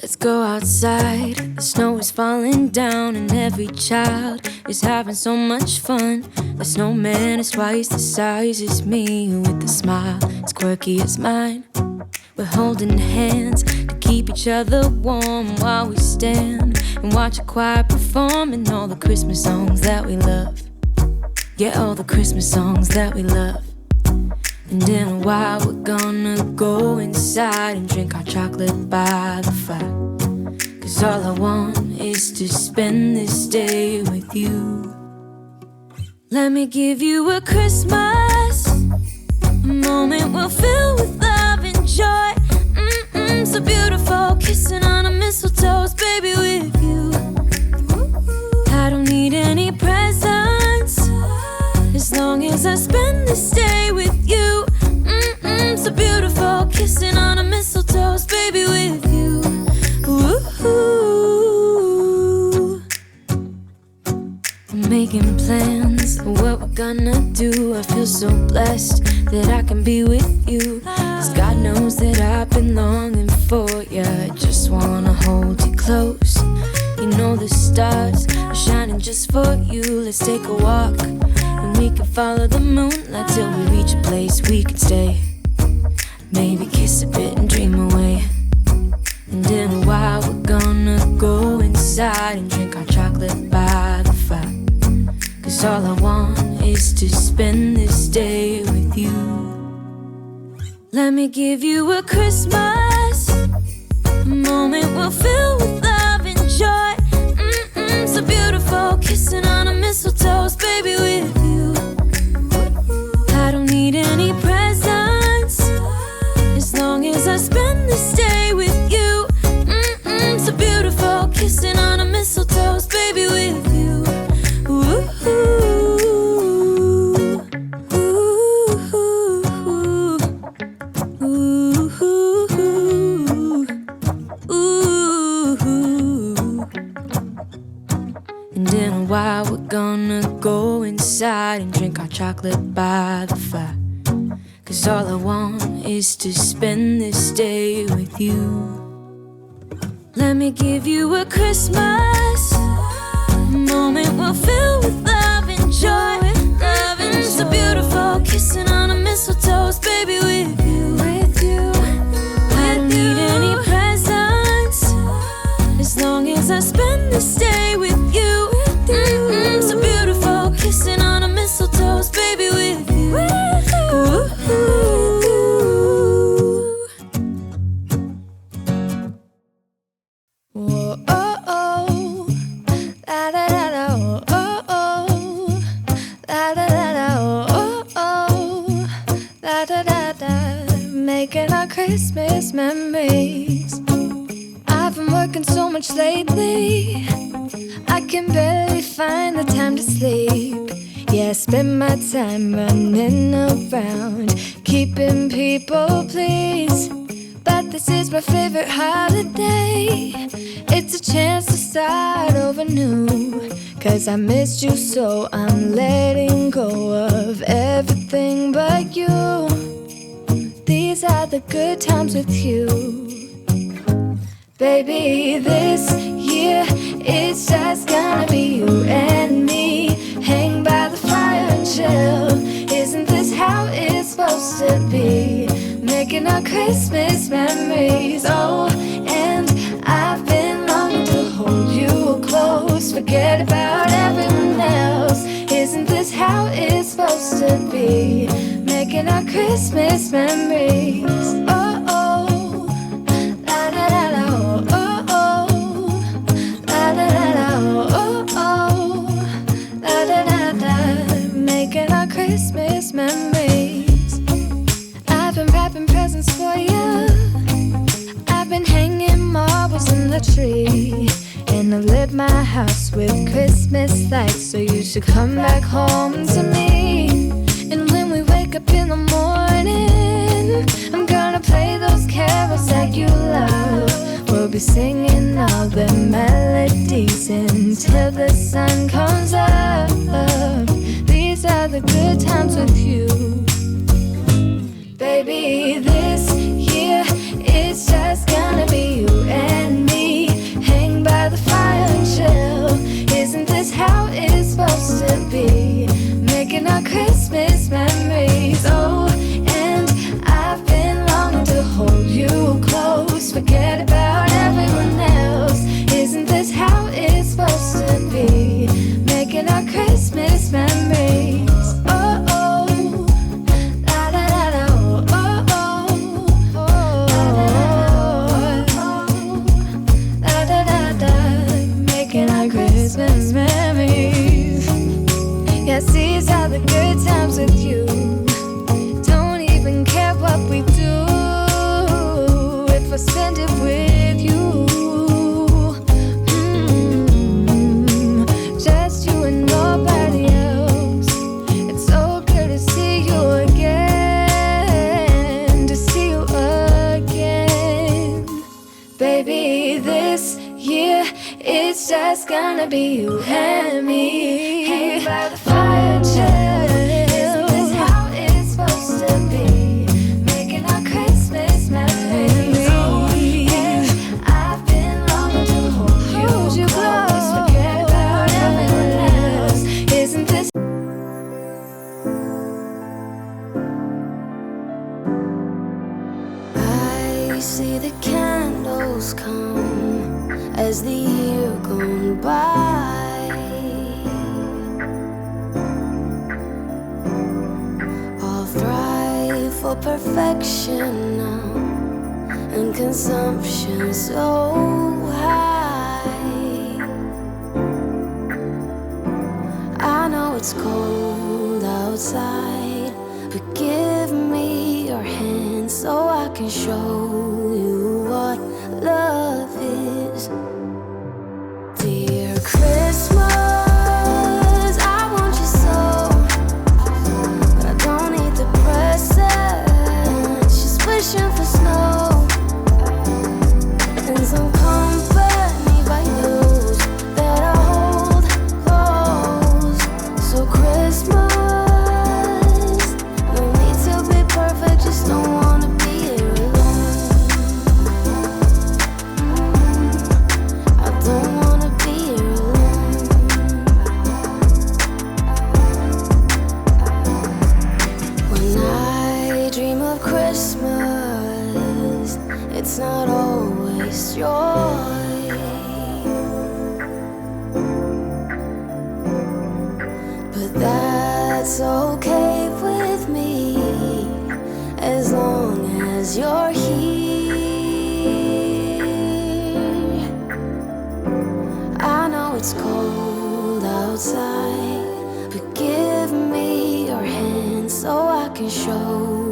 Let's go outside. The snow is falling down and every child is having so much fun. The snowman is twice the size as me, with a smile as quirky as mine. We're holding hands to keep each other warm while we stand and watch a choir performing all the Christmas songs that we love. Yeah, all the Christmas songs that we love. And in a while we're gonna go inside and drink our chocolate by the fire. 'Cause all I want is to spend this day with you. Let me give you a Christmas, a moment we'll fill with love and joy. So beautiful, kissing on a mistletoe, baby, with you. I don't need any presents, as long as I spend this day with you. So beautiful, kissing on a mistletoe, baby, with you. Ooh. I'm making plans of what we're gonna do. I feel so blessed that I can be with you. 'Cause God knows that I've been longing for you. I just wanna hold you close. You know the stars are shining just for you. Let's take a walk and we can follow the moonlight till we reach a place we can stay. Maybe kiss a bit and dream away. And in a while we're gonna go inside and drink our chocolate by the fire. 'Cause all I want is to spend this day with you. Let me give you a Christmas, a moment we'll fill with love and joy. So beautiful, kissing on a mistletoe, baby, with you. I don't need any presents, as long as I spend this day with you. So beautiful, kissing on a mistletoe, baby, with you. Ooh. And in a while we're gonna go inside and drink our chocolate by the fire. 'Cause all I want is to spend this day with you. Let me give you a Christmas, a moment we'll fill with love and joy. Love and so beautiful, kissing on a mistletoe, baby, with you. I don't need any presents, as long as I spend this day with you. So beautiful, kissing on a mistletoe, baby, with you. Ooh. Whoa, oh, oh. La, da, da, da, oh, oh, oh. La, da, da, da, oh, oh, oh. La, da, da, da. Making our Christmas memories. I've been working so much lately, I can barely find the time to sleep. Yeah, I spend my time running around, keeping people pleased. But this is my favorite holiday. It's a chance to start over new. 'Cause I missed you, so I'm letting go of everything but you. These are the good times with you. Baby, this year it's just gonna be you and me. Hang by the fire and chill. Isn't this how it's supposed to be? Making our Christmas memories. Oh, and I've been longing to hold you close. Forget about everyone else. Isn't this how it's supposed to be? Making our Christmas memories. Oh, oh. La, da, da, da, oh, oh, oh. La, da, da, da, oh, oh, oh. La, da, da, da. Making our Christmas memories. I've been wrapping presents for you. I've been hanging marbles in the tree. And I've lit my house with Christmas lights. So you should come back home to me. And when we wake up in the morning, I'm gonna play those carols that you love. We'll be singing all the melodies until the sun comes up. These are the good times with you. Baby, this year it's just gonna be you and me. Yeah, seize all the good times with you. Don't even care what we do if I spend it with you. Just you and nobody else. It's so good to see you again, to see you again. Baby, this year it's just gonna be you and me. Hang by the fire chill. Isn't this how it's supposed to be? Making our Christmas memories. Oh, yeah. I've been longing to hold you close. Forget about everyone else. Isn't this? I see the candles come as the year gone by. All thrive for perfection now, and consumption so high. I know it's cold outside, but give me your hand so I can show you what love is. Dear Christmas, I want you so, but I don't need the presents, just wishing for snow and some company by news that I hold close. So Christmas, no need to be perfect, just don't wanna be here alone. I don't wanna be here alone. When I dream of Christmas, it's not always joy, but that's okay with me as long as you're here. I know it's cold outside, but give me your hand so I can show